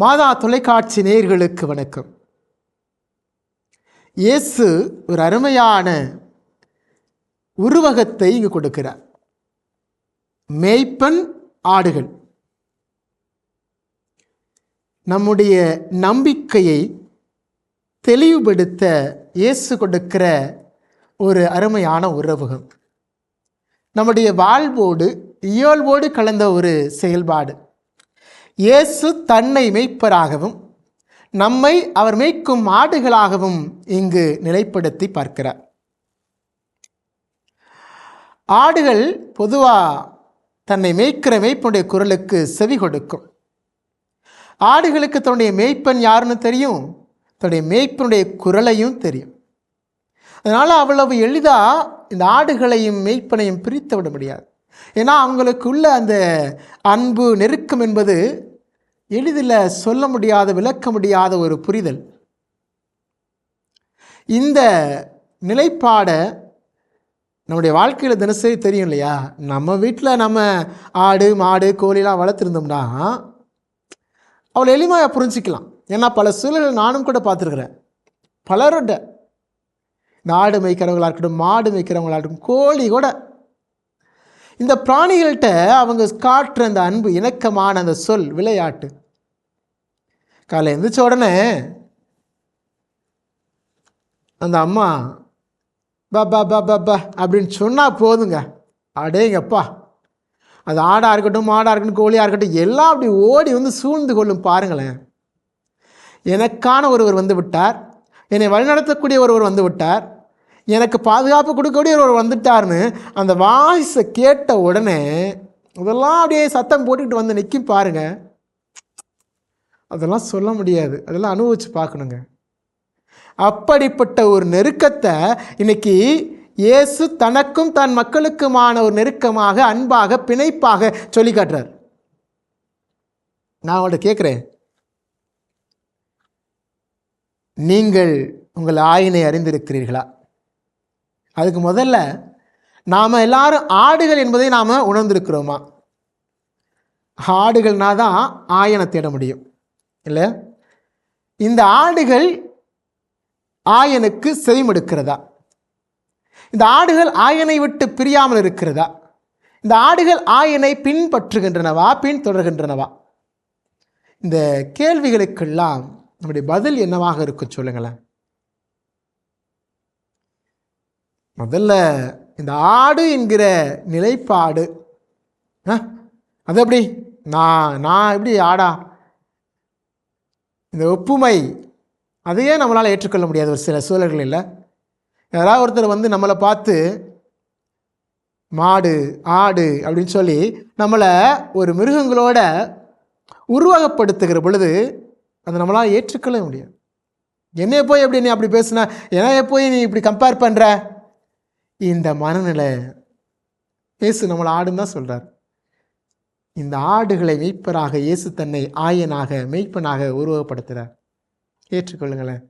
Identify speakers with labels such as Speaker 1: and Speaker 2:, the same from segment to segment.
Speaker 1: மாதா தொலைக்காட்சி நேயர்களுக்கு வணக்கம். இயேசு ஒரு அருமையான உருவகத்தை இங்கு கொடுக்கிறார். மேய்ப்பன் ஆடுகள். நம்முடைய நம்பிக்கையை தெளிவுபடுத்த இயேசு கொடுக்கிற ஒரு அருமையான உருவகம். நம்முடைய வாழ்வோடு இயல்போடு கலந்த ஒரு செயல்பாடு. இயேசு தன்னை மேய்ப்பராகவும் நம்மை அவர் மேய்க்கும் ஆடுகளாகவும் இங்கு நிலைப்படுத்தி பார்க்கிறார். ஆடுகள் பொதுவாக தன்னை மேய்க்கிற மேய்ப்பனுடைய குரலுக்கு செவி கொடுக்கும். ஆடுகளுக்கு தன்னுடைய மேய்ப்பன் யாருன்னு தெரியும், தன்னுடைய மேய்ப்பனுடைய குரலையும் தெரியும். அதனால் அவ்வளவு எளிதாக இந்த ஆடுகளையும் மேய்ப்பனையும் பிரித்து விட முடியாது. ஏன்னா அவங்களுக்குள்ள அந்த அன்பு நெருக்கம் என்பது எளிதில் சொல்ல முடியாத, விளக்க முடியாத ஒரு புரிதல். இந்த நிலைப்பாடை நம்முடைய வாழ்க்கையில் தினசரி தெரியும் இல்லையா? நம்ம வீட்டில் நம்ம ஆடு மாடு கோழிலாம் வளர்த்துருந்தோம்னா அவளை எளிமையாக புரிஞ்சிக்கலாம். ஏன்னா பல சூழல்கள் நானும் கூட பார்த்துருக்குறேன். பலரோட இந்த ஆடு மேய்க்கிறவங்களாக இருக்கட்டும், மாடு மேய்க்கிறவங்களாக இருக்கட்டும், கோழி கூட இந்த பிராணிகள்கிட்ட அவங்க காட்டுற அந்த அன்பு, இணக்கமான அந்த சொல், விளையாட்டு. காலை எழுந்திரிச்ச உடனே அந்த அம்மா பா பா பா பா பா அப்படின்னு சொன்னால் போதுங்க, அடேங்கப்பா, அது ஆடாக இருக்கட்டும், மாடாக இருக்கட்டும், கோழியாக இருக்கட்டும், எல்லாம் அப்படி ஓடி வந்து சூழ்ந்து கொள்ளும். பாருங்களேன், எனக்கான ஒருவர் வந்து விட்டார், என்னை வழிநடத்தக்கூடிய ஒருவர் வந்து விட்டார், எனக்கு பாதுகாப்பு கொடுக்கக்கூடிய ஒருவர் வந்துட்டார்னு அந்த வாய்ஸை கேட்ட உடனே அதெல்லாம் அப்படியே சத்தம் போட்டுக்கிட்டு வந்து நிற்கும். பாருங்க, அதெல்லாம் சொல்ல முடியாது, அதெல்லாம் அனுபவித்து பார்க்கணுங்க. அப்படிப்பட்ட ஒரு நெருக்கத்தை இன்னைக்கு இயேசு தனக்கும் தன் மக்களுக்குமான ஒரு நெருக்கமாக, அன்பாக, பிணைப்பாக சொல்லி காட்டுறார். நான் அவங்கள்ட்ட கேட்குறேன், நீங்கள் உங்கள் ஆயினை அறிந்திருக்கிறீர்களா? அதுக்கு முதல்ல நாம் எல்லாரும் ஆடுகள் என்பதை நாம் உணர்ந்திருக்கிறோமா? ஆடுகள்னா தான் ஆயனை தேட முடியும் இல்லை? இந்த ஆடுகள் ஆயனுக்கு செவிமடுக்கிறதா? இந்த ஆடுகள் ஆயனை விட்டு பிரியாமல் இருக்கிறதா? இந்த ஆடுகள் ஆயனை பின்பற்றுகின்றனவா, பின்தொடர்கின்றனவா? இந்த கேள்விகளுக்கெல்லாம் நம்முடைய பதில் என்னவாக இருக்கும் சொல்லுங்களேன். முதல்ல இந்த ஆடு என்கிற நிலைப்பாடு, அது எப்படி நான் எப்படி ஆடா? இந்த ஒப்புமை அதையே நம்மளால் ஏற்றுக்கொள்ள முடியாது ஒரு சில சூழல்கள். இல்லை, யாராவது ஒருத்தர் வந்து நம்மளை பார்த்து மாடு ஆடு அப்படின்னு சொல்லி நம்மளை ஒரு மிருகங்களோட உருவகப்படுத்துகிற பொழுது அதை நம்மளால் ஏற்றுக்கொள்ள முடியாது. என்னைய போய் எப்படி நீ அப்படி பேசுன, என்னைய போய் நீ இப்படி கம்பேர் பண்ணுற, இந்த மனநிலை இயேசு நம்மளை ஆடுன்னு தான் சொல்கிறார். இந்த ஆடுகளை மேய்ப்பராக இயேசு தன்னை ஆயனாக, மெய்ப்பனாக உருவகப்படுத்துகிறார். ஏற்றுக்கொள்ளுங்களேன்.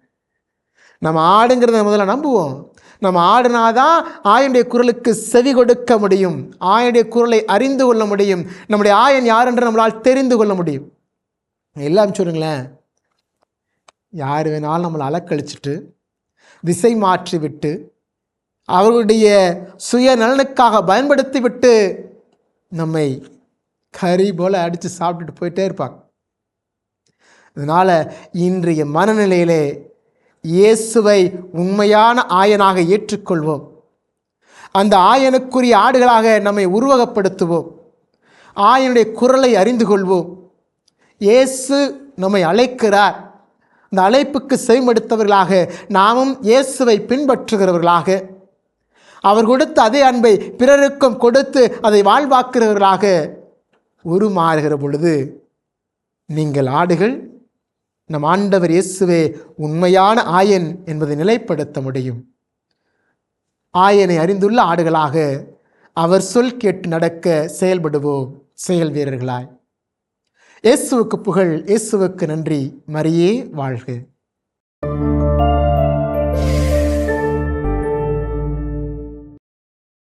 Speaker 1: நம்ம ஆடுங்கிறத முதல்ல நம்புவோம். நம்ம ஆடுனாதான் ஆயனுடைய குரலுக்கு செவி கொடுக்க முடியும், ஆயனுடைய குரலை அறிந்து கொள்ள முடியும், நம்முடைய ஆயன் யார் என்று நம்மளால் தெரிந்து கொள்ள முடியும். எல்லாம் சொல்லுங்களேன், யார் வேணாலும் நம்மளை அலக்கழிச்சிட்டு திசை மாற்றி விட்டு அவர்களுடைய சுய நலனுக்காக பயன்படுத்தி விட்டு நம்மை கறி போல் அடித்து சாப்பிட்டுட்டு போயிட்டே இருப்பாங்க. அதனால் இன்றைய மனநிலையிலே இயேசுவை உண்மையான ஆயனாக ஏற்றுக்கொள்வோம். அந்த ஆயனுக்குரிய ஆடுகளாக நம்மை உருவகப்படுத்துவோம். ஆயனுடைய குரலை அறிந்து கொள்வோம். இயேசு நம்மை அழைக்கிறார். அந்த அழைப்புக்கு செவிமடுத்தவர்களாக நாமும் இயேசுவை பின்பற்றுகிறவர்களாக, அவர் கொடுத்த அதே அன்பை பிறருக்கும் கொடுத்து அதை வாழ்வாக்குகிறவர்களாக உருமாறுகிற பொழுது நீங்கள் ஆடுகள், நம் ஆண்டவர் இயேசுவே உண்மையான ஆயன் என்பதை நிலைப்படுத்த முடியும். ஆயனை அறிந்துள்ள ஆடுகளாக அவர் சொல் கேட்டு நடக்க செயல்படுவோம், செயல் வீரர்களாய். இயேசுவுக்கு புகழ், இயேசுவுக்கு நன்றி. மரியே வாழ்க.